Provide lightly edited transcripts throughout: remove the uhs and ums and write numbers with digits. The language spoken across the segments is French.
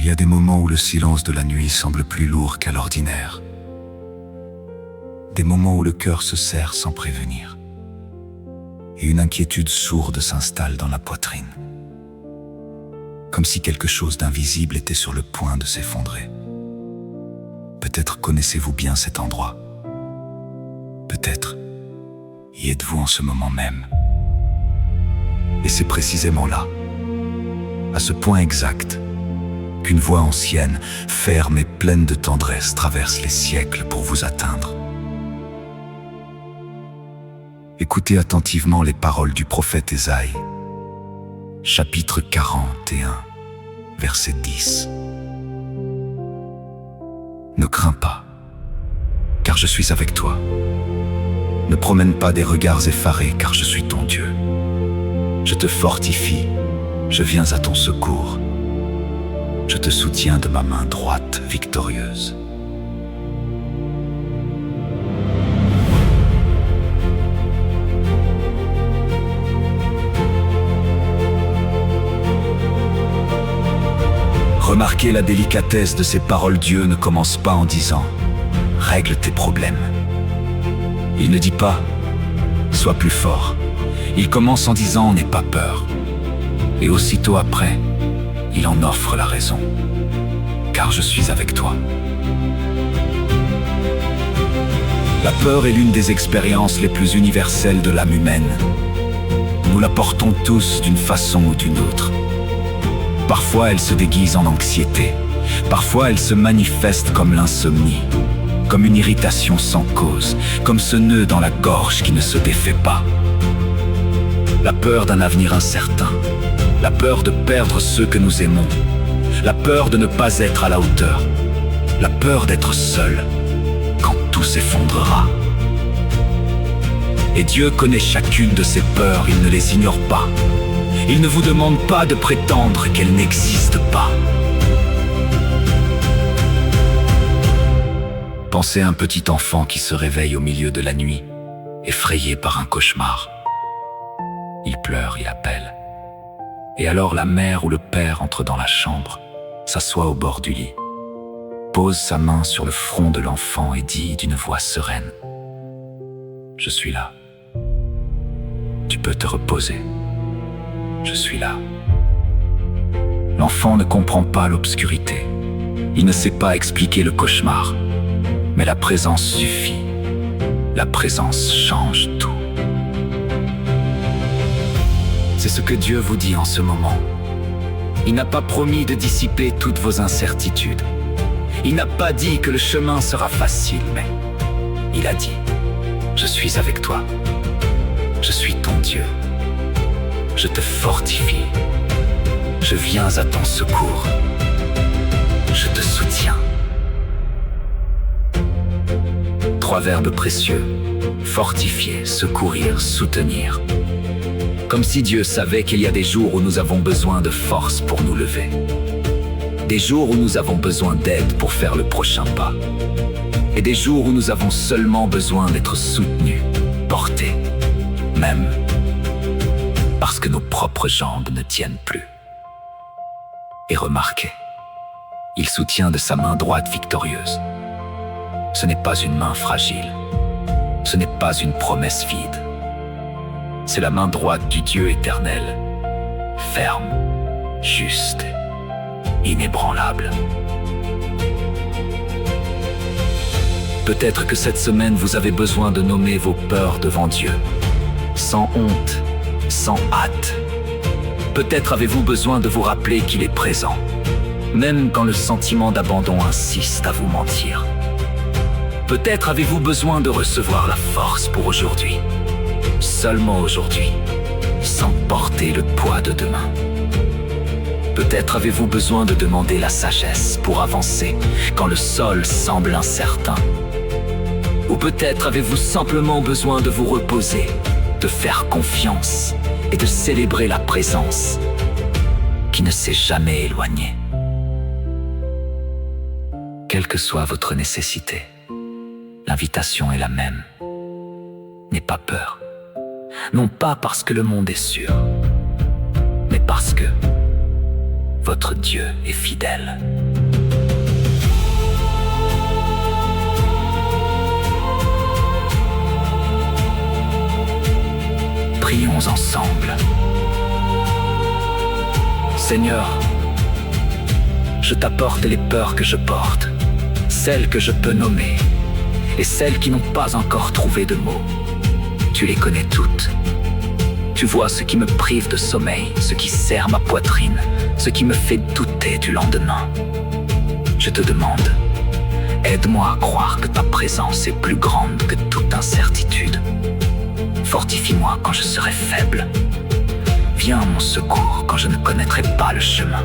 Il y a des moments où le silence de la nuit semble plus lourd qu'à l'ordinaire. Des moments où le cœur se serre sans prévenir. Et une inquiétude sourde s'installe dans la poitrine. Comme si quelque chose d'invisible était sur le point de s'effondrer. Peut-être connaissez-vous bien cet endroit. Peut-être y êtes-vous en ce moment même. Et c'est précisément là, à ce point exact, qu'une voix ancienne, ferme et pleine de tendresse traverse les siècles pour vous atteindre. Écoutez attentivement les paroles du prophète Ésaïe, chapitre 41, verset 10. Ne crains pas, car je suis avec toi. Ne promène pas des regards effarés, car je suis ton Dieu. Je te fortifie, je viens à ton secours. Je te soutiens de ma main droite victorieuse. Remarquez la délicatesse de ces paroles. Dieu ne commence pas en disant « Règle tes problèmes ». Il ne dit pas « Sois plus fort ». Il commence en disant « N'aie pas peur ». Et aussitôt après, il en offre la raison. « Car je suis avec toi ». La peur est l'une des expériences les plus universelles de l'âme humaine. Nous la portons tous d'une façon ou d'une autre. Parfois elle se déguise en anxiété, parfois elle se manifeste comme l'insomnie, comme une irritation sans cause, comme ce nœud dans la gorge qui ne se défait pas. La peur d'un avenir incertain, la peur de perdre ceux que nous aimons, la peur de ne pas être à la hauteur, la peur d'être seul quand tout s'effondrera. Et Dieu connaît chacune de ces peurs, il ne les ignore pas. Il ne vous demande pas de prétendre qu'elles n'existent pas. Pensez à un petit enfant qui se réveille au milieu de la nuit, effrayé par un cauchemar. Il pleure, il appelle. Et alors la mère ou le père entre dans la chambre, s'assoit au bord du lit, pose sa main sur le front de l'enfant et dit d'une voix sereine « Je suis là. Tu peux te reposer. Je suis là. » L'enfant ne comprend pas l'obscurité. Il ne sait pas expliquer le cauchemar. Mais la présence suffit. La présence change tout. C'est ce que Dieu vous dit en ce moment. Il n'a pas promis de dissiper toutes vos incertitudes. Il n'a pas dit que le chemin sera facile, mais il a dit « Je suis avec toi. Je suis ton Dieu. Je te fortifie. Je viens à ton secours. Je te soutiens. » Trois verbes précieux: fortifier, secourir, soutenir. Comme si Dieu savait qu'il y a des jours où nous avons besoin de force pour nous lever. Des jours où nous avons besoin d'aide pour faire le prochain pas. Et des jours où nous avons seulement besoin d'être soutenus, portés, même parce que nos propres jambes ne tiennent plus. Et remarquez, il soutient de sa main droite victorieuse. Ce n'est pas une main fragile, ce n'est pas une promesse vide. C'est la main droite du Dieu éternel, ferme, juste, inébranlable. Peut-être que cette semaine vous avez besoin de nommer vos peurs devant Dieu, sans honte, sans hâte. Peut-être avez-vous besoin de vous rappeler qu'il est présent, même quand le sentiment d'abandon insiste à vous mentir. Peut-être avez-vous besoin de recevoir la force pour aujourd'hui, seulement aujourd'hui, sans porter le poids de demain. Peut-être avez-vous besoin de demander la sagesse pour avancer quand le sol semble incertain. Ou peut-être avez-vous simplement besoin de vous reposer, de faire confiance et de célébrer la présence qui ne s'est jamais éloignée. Quelle que soit votre nécessité, l'invitation est la même. N'aie pas peur. Non pas parce que le monde est sûr, mais parce que votre Dieu est fidèle. Prions ensemble. Seigneur, je t'apporte les peurs que je porte, celles que je peux nommer, et celles qui n'ont pas encore trouvé de mots. Tu les connais toutes. Tu vois ce qui me prive de sommeil, ce qui serre ma poitrine, ce qui me fait douter du lendemain. Je te demande, aide-moi à croire que ta présence est plus grande que toute incertitude. Fortifie-moi quand je serai faible. Viens à mon secours quand je ne connaîtrai pas le chemin.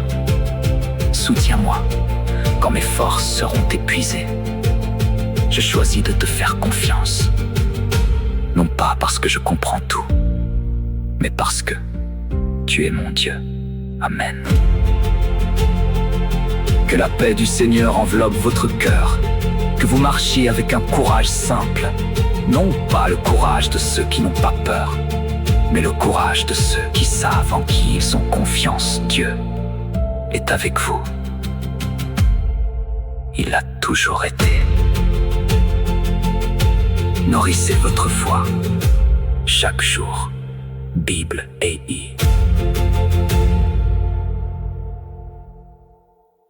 Soutiens-moi quand mes forces seront épuisées. Je choisis de te faire confiance. Non pas parce que je comprends tout, mais parce que tu es mon Dieu. Amen. Que la paix du Seigneur enveloppe votre cœur, que vous marchiez avec un courage simple, non pas le courage de ceux qui n'ont pas peur, mais le courage de ceux qui savent en qui ils ont confiance. Dieu est avec vous. Il a toujours été. Nourrissez votre foi chaque jour. Bible AI.